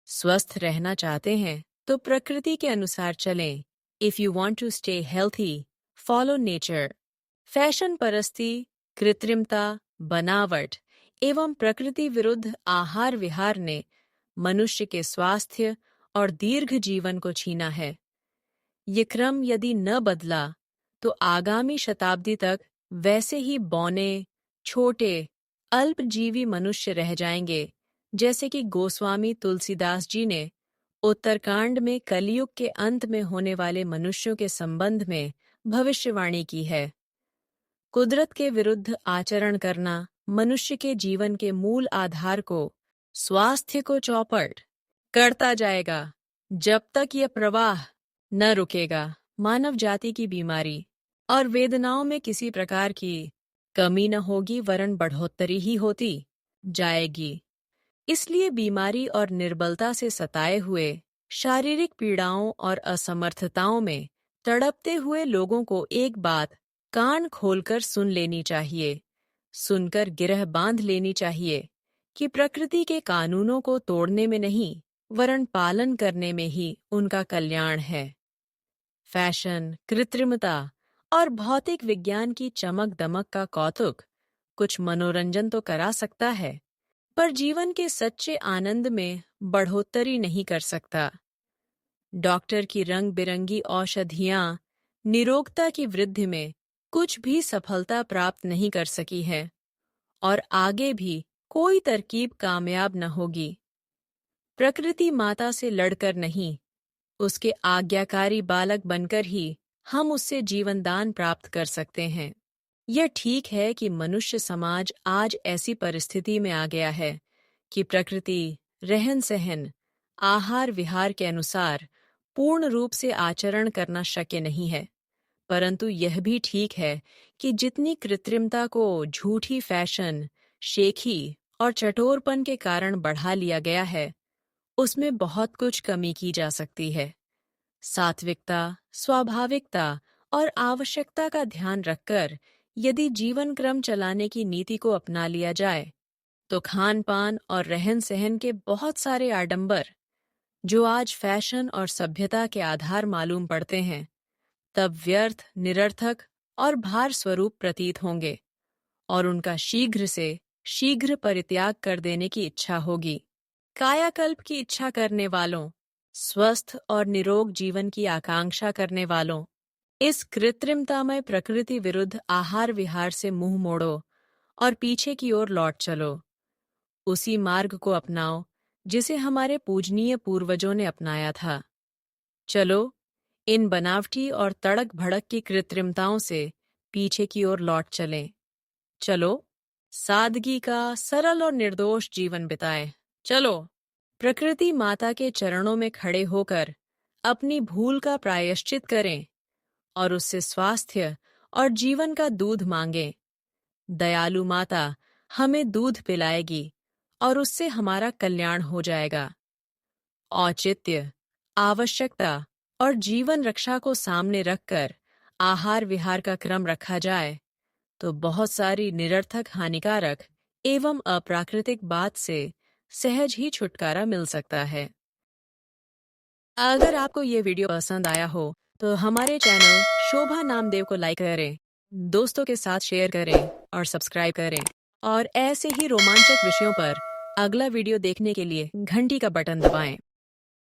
स्वस्थ रहना चाहते हैं तो प्रकृति के अनुसार चलें। If you want to stay healthy, follow nature. Fashion परस्ती, कृत्रिमता, बनावट एवं प्रकृति विरुद्ध आहार विहार ने मनुष्य के स्वास्थ्य और दीर्घ जीवन को छीना है। ये क्रम यदि न बदला तो आगामी शताब्दी तक वैसे ही बौने, छोटे, अल्पजीवी मनुष्य रह जाएंगे जैसे कि गोस्वामी तुलसीदास जी ने उत्तरकांड में कलयुग के अंत में होने वाले मनुष्यों के संबंध में भविष्यवाणी की है। कुदरत के विरुद्ध आचरण करना मनुष्य के जीवन के मूल आधार को, स्वास्थ्य को चौपट करता जाएगा जब तक यह प्रवाह न रुकेगा। मानव जाति की बीमारी और वेदनाओं में किसी प्रकार की कमी न होगी, वरन बढ़ोतरी ही होती जाएगी। इसलिए बीमारी और निर्बलता से सताए हुए, शारीरिक पीड़ाओं और असमर्थताओं में तड़पते हुए लोगों को एक बात कान खोलकर सुन लेनी चाहिए, सुनकर गिरह बांध लेनी चाहिए कि प्रकृति के कानूनों को तोड़ने में नहीं, वरन पालन करने में ही उनका कल्याण है। फैशन, कृत्रिमता और भौतिक विज्ञान की चमक दमक का कौतुक कुछ मनोरंजन तो करा सकता है, पर जीवन के सच्चे आनंद में बढ़ोतरी नहीं कर सकता। डॉक्टर की रंग बिरंगी औषधियां निरोगता की वृद्धि में कुछ भी सफलता प्राप्त नहीं कर सकी है और आगे भी कोई तरकीब कामयाब न होगी। प्रकृति माता से लड़कर नहीं, उसके आज्ञाकारी बालक बनकर ही हम उससे जीवन दान प्राप्त कर सकते हैं। यह ठीक है कि मनुष्य समाज आज ऐसी परिस्थिति में आ गया है कि प्रकृति, रहन सहन, आहार विहार के अनुसार पूर्ण रूप से आचरण करना शक्य नहीं है। परंतु यह भी ठीक है कि जितनी कृत्रिमता को झूठी फैशन, शेखी और चटोरपन के कारण बढ़ा लिया गया है, उसमें बहुत कुछ कमी की जा सकती है। सात्विकता, स्वाभाविकता और आवश्यकता का ध्यान रखकर यदि जीवन क्रम चलाने की नीति को अपना लिया जाए तो खान पान और रहन सहन के बहुत सारे आडंबर जो आज फैशन और सभ्यता के आधार मालूम पड़ते हैं, तब व्यर्थ, निरर्थक और भार स्वरूप प्रतीत होंगे और उनका शीघ्र से शीघ्र परित्याग कर देने की इच्छा होगी। कायाकल्प की इच्छा करने वालों, स्वस्थ और निरोग जीवन की आकांक्षा करने वालों, इस कृत्रिमतामय प्रकृति विरुद्ध आहार विहार से मुंह मोड़ो और पीछे की ओर लौट चलो। उसी मार्ग को अपनाओ जिसे हमारे पूजनीय पूर्वजों ने अपनाया था। चलो, इन बनावटी और तड़क भड़क की कृत्रिमताओं से पीछे की ओर लौट चलें। चलो, सादगी का सरल और निर्दोष जीवन बिताएं। चलो, प्रकृति माता के चरणों में खड़े होकर अपनी भूल का प्रायश्चित करें और उससे स्वास्थ्य और जीवन का दूध मांगें। दयालु माता हमें दूध पिलाएगी और उससे हमारा कल्याण हो जाएगा। औचित्य, आवश्यकता और जीवन रक्षा को सामने रखकर आहार विहार का क्रम रखा जाए तो बहुत सारी निरर्थक, हानिकारक एवं अप्राकृतिक बात से सहज ही छुटकारा मिल सकता है। अगर आपको ये वीडियो पसंद आया हो तो हमारे चैनल शोभा नामदेव को लाइक करें, दोस्तों के साथ शेयर करें और सब्सक्राइब करें। और ऐसे ही रोमांचक विषयों पर अगला वीडियो देखने के लिए घंटी का बटन दबाएं।